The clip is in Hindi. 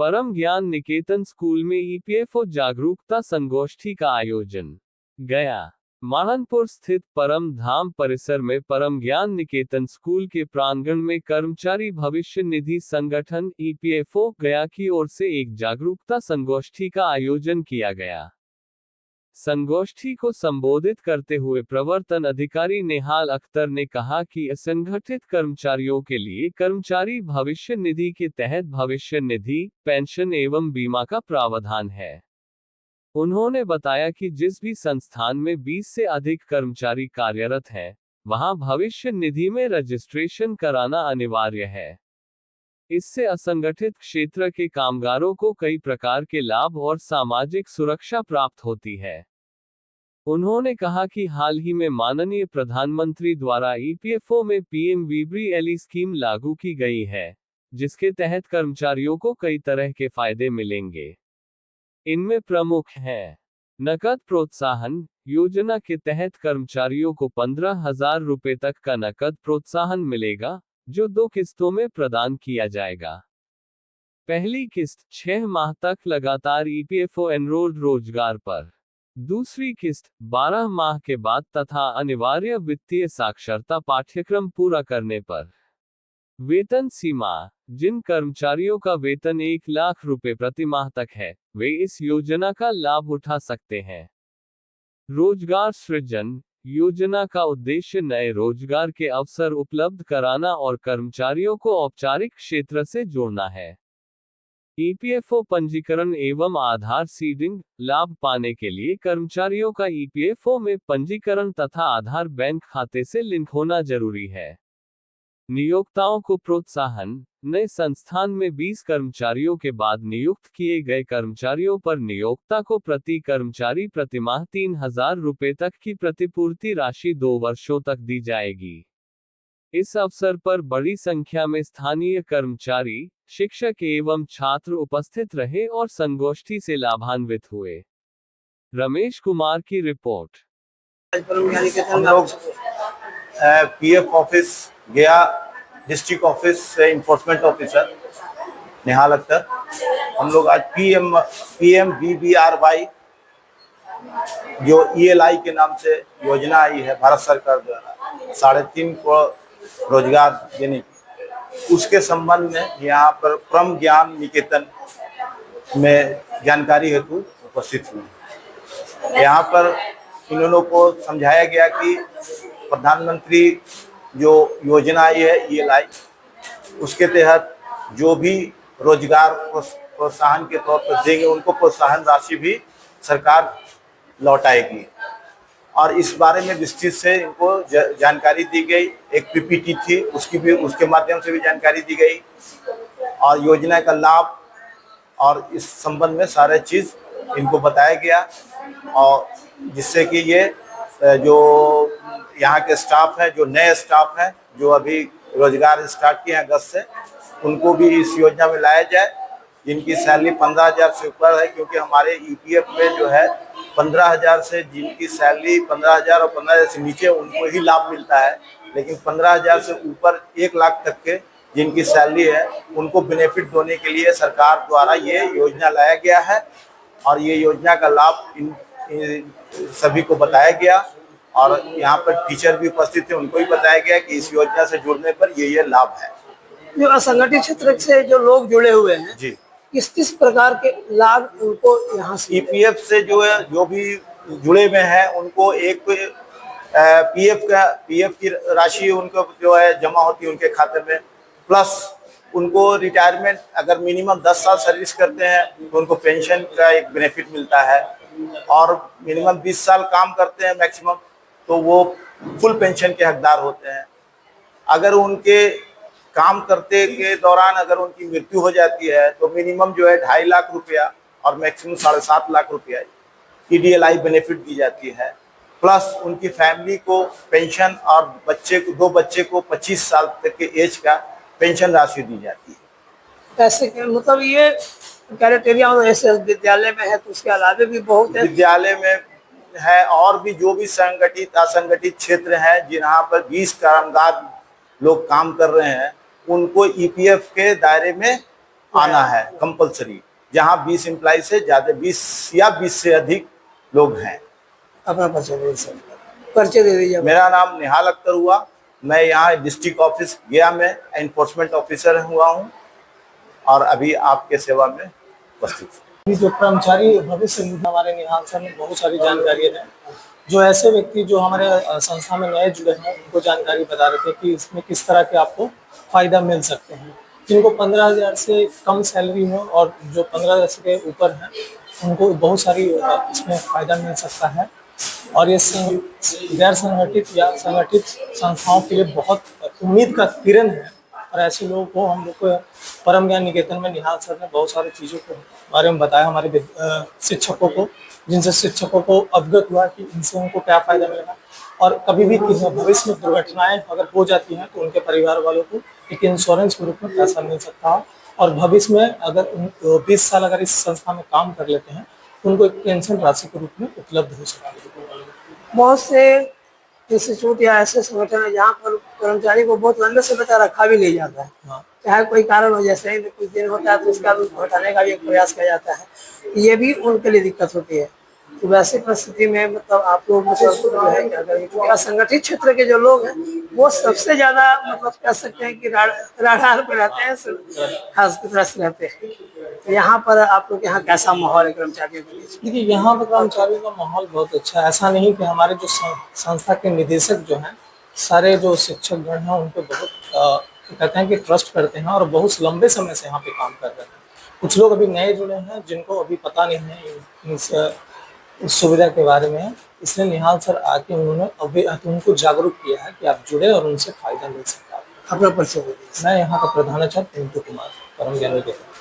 परम ज्ञान निकेतन स्कूल में ईपीएफओ जागरूकता संगोष्ठी का आयोजन। गया महानपुर स्थित परम धाम परिसर में परम ज्ञान निकेतन स्कूल के प्रांगण में कर्मचारी भविष्य निधि संगठन ईपीएफओ गया की ओर से एक जागरूकता संगोष्ठी का आयोजन किया गया। संगोष्ठी को संबोधित करते हुए प्रवर्तन अधिकारी नेहाल अख्तर ने कहा कि असंगठित कर्मचारियों के लिए कर्मचारी भविष्य निधि के तहत भविष्य निधि, पेंशन एवं बीमा का प्रावधान है। उन्होंने बताया कि जिस भी संस्थान में 20 से अधिक कर्मचारी कार्यरत हैं, वहां भविष्य निधि में रजिस्ट्रेशन कराना अनिवार्य है। इससे असंगठित क्षेत्र के कामगारों को कई प्रकार के लाभ और सामाजिक सुरक्षा प्राप्त होती है। उन्होंने कहा कि हाल ही में माननीय प्रधानमंत्री द्वारा ईपीएफओ में पीएमवीबीएलई स्कीम लागू की गई है, जिसके तहत कर्मचारियों को कई तरह के फायदे मिलेंगे। इनमें प्रमुख हैं नकद प्रोत्साहन योजना के तहत कर्मचारियों को 15,000 रुपए तक का नकद प्रोत्साहन मिलेगा, जो 2 किस्तों में प्रदान किया जाएगा। पहली किस्त 6 माह तक लगातार ईपीएफओ एनरोल्ड रोजगार पर, दूसरी किस्त 12 माह के बाद तथा अनिवार्य वित्तीय साक्षरता पाठ्यक्रम पूरा करने पर। वेतन सीमा, जिन कर्मचारियों का वेतन 1 लाख रुपए प्रति माह तक है, वे इस योजना का लाभ उठा सकते हैं। रोजगार सृजन योजना का उद्देश्य नए रोजगार के अवसर उपलब्ध कराना और कर्मचारियों को औपचारिक क्षेत्र से जोड़ना है। ईपीएफओ पंजीकरण एवं आधार सीडिंग लाभ पाने के लिए कर्मचारियों का ईपीएफओ में पंजीकरण तथा आधार बैंक खाते से लिंक होना जरूरी है। नियोक्ताओं को प्रोत्साहन, नए संस्थान में 20 कर्मचारियों के बाद नियुक्त किए गए कर्मचारियों पर नियोक्ता को प्रति कर्मचारी प्रतिमाह 3,000 रुपए तक की प्रतिपूर्ति राशि 2 वर्षों तक दी जाएगी। इस अवसर पर बड़ी संख्या में स्थानीय कर्मचारी, शिक्षक एवं छात्र उपस्थित रहे और संगोष्ठी से लाभान्वित हुए। रमेश कुमार की रिपोर्ट। हम लोग पीएफ ऑफिस गया डिस्ट्रिक्ट ऑफिस से इन्फोर्समेंट ऑफिसर नेहाल अख्तर, हम लोग आज पीएमवीबीआरवाई जो ईएलआई के नाम से योजना आई है भारत सरकार द्वारा 3.5 करोड़ रोजगार देने की, उसके संबंध में यहाँ पर परम ज्ञान निकेतन में जानकारी हेतु उपस्थित हुए। यहाँ पर इन लोगों को समझाया गया कि प्रधानमंत्री जो योजना आई है ईएलआई, उसके तहत जो भी रोजगार प्रोत्साहन के तौर पर देंगे, उनको प्रोत्साहन राशि भी सरकार लौटाएगी। और इस बारे में विस्तृत से इनको जानकारी दी गई। एक पीपीटी थी, उसके माध्यम से भी जानकारी दी गई और योजना का लाभ और इस संबंध में सारे चीज़ इनको बताया गया, और जिससे कि ये जो यहाँ के स्टाफ है, जो नए स्टाफ हैं, जो अभी रोजगार स्टार्ट किए हैं अगस्त से, उनको भी इस योजना में लाया जाए, जिनकी सैलरी 15,000 से ऊपर है। क्योंकि हमारे ईपीएफ में जो है 15,000 से जिनकी सैलरी 15,000 और 15,000 से नीचे उनको ही लाभ मिलता है, लेकिन 15,000 से ऊपर 1 लाख तक के जिनकी सैलरी है उनको बेनिफिट देने के लिए सरकार द्वारा ये योजना लाया गया है। और ये योजना का लाभ इन सभी को बताया गया, और यहाँ पर टीचर भी उपस्थित थे, उनको भी बताया गया कि इस योजना से जुड़ने पर ये लाभ है। जो असंगठित क्षेत्र से जो लोग जुड़े हुए हैं जी, किस प्रकार के लाभ उनको यहाँ से ईपीएफ से जो भी जुड़े हुए हैं उनको एक पीएफ की राशि उनको जो है जमा होती है उनके खाते में, प्लस उनको रिटायरमेंट अगर मिनिमम 10 साल सर्विस करते हैं तो उनको पेंशन का एक बेनिफिट मिलता है, और मिनिमम 20 साल काम करते हैं मैक्सिमम तो वो फुल पेंशन के हकदार होते हैं। अगर उनके काम करते के दौरान अगर उनकी मृत्यु हो जाती है तो मिनिमम जो है 2.5 लाख रुपया और मैक्सिमम 7.5 लाख रुपया ईडीएलआई बेनिफिट दी जाती है, प्लस उनकी फैमिली को पेंशन और दो बच्चे को 25 साल तक के एज का पेंशन राशि दी जाती है। ऐसे मतलब ये क्राइटेरिया ऐसे विद्यालय में है, तो उसके अलावा भी बहुत है विद्यालय में है, और भी जो भी संगठित असंगठित क्षेत्र हैं जहाँ पर 20 कामगार लोग काम कर रहे हैं, उनको ईपीएफ के दायरे में आना है कंपलसरी, जहाँ 20 एम्प्लॉय से ज्यादा, 20 या 20 से अधिक लोग हैं। अपना परिचय दे दीजिए, परिचय दे दीजिए। मेरा नाम निहाल अख्तर हुआ, मैं यहाँ डिस्ट्रिक्ट ऑफिस गया में एनफोर्समेंट ऑफिसर हुआ हूँ और अभी आपके सेवा में उपस्थित हूँ। अभी जो कर्मचारी भविष्य निधि हमारे निहाल सर ने बहुत सारी जानकारी है, जो ऐसे व्यक्ति जो हमारे संस्था में नए जुड़े हैं उनको जानकारी बता रहे थे कि इसमें किस तरह के आपको फायदा मिल सकते हैं। जिनको 15,000 से कम सैलरी हो और जो 15,000 से ऊपर हैं उनको बहुत सारी इसमें फायदा मिल सकता है। और ये गैर संगठित या संगठित संस्थाओं के लिए बहुत उम्मीद का किरण है। और ऐसे लोगों को हम लोग को परम ज्ञान निकेतन में निहाल सर ने बहुत सारी चीज़ों के बारे में बताया हमारे शिक्षकों को, जिनसे शिक्षकों को अवगत हुआ कि इनसे उनको क्या फ़ायदा मिलेगा। और कभी भी भविष्य में दुर्घटनाएं अगर हो जाती हैं तो उनके परिवार वालों को एक इंश्योरेंस के रूप में पैसा मिल सकता है। और भविष्य में अगर 20 साल अगर इस संस्था में काम कर लेते हैं तो उनको एक पेंशन राशि के रूप में उपलब्ध हो सकती है। बहुत से इंस्टीट्यूट या ऐसे संगठन है जहाँ पर कर्मचारी को बहुत लंबे समय तक रखा भी नहीं जाता है। हाँ। चाहे कोई कारण हो, जैसे ही कुछ दिन होता है तो उसका हटाने का भी एक प्रयास किया जाता है। ये भी उनके लिए दिक्कत होती है। तो वैसी परिस्थिति में मतलब आप लोग मतलब जो है कि अगर असंगठित क्षेत्र के जो लोग हैं वो सबसे ज्यादा मतलब कह सकते हैं कि राडार पे रहते हैं, खास तरह से रहते हैं। तो यहाँ पर आप लोग यहाँ कैसा माहौल है कर्मचारियों के बीच? देखिए यहाँ पर कर्मचारियों का माहौल बहुत अच्छा है। ऐसा नहीं कि हमारे जो संस्था के निदेशक जो हैं सारे जो शिक्षक गण हैं उन पर बहुत कहते हैं कि ट्रस्ट करते हैं और बहुत लंबे समय से यहाँ पे काम कर रहे हैं। कुछ लोग अभी नए जुड़े हैं जिनको अभी पता नहीं है इस सुविधा के बारे में, इसलिए निहाल सर आके उन्होंने अभी उनको जागरूक किया है कि आप जुड़े और उनसे फायदा मिल सकता है। अपना परिचय दीजिए। मैं यहाँ का प्रधानाचार्य पिंटू कुमार, परम ज्ञान निकेतन।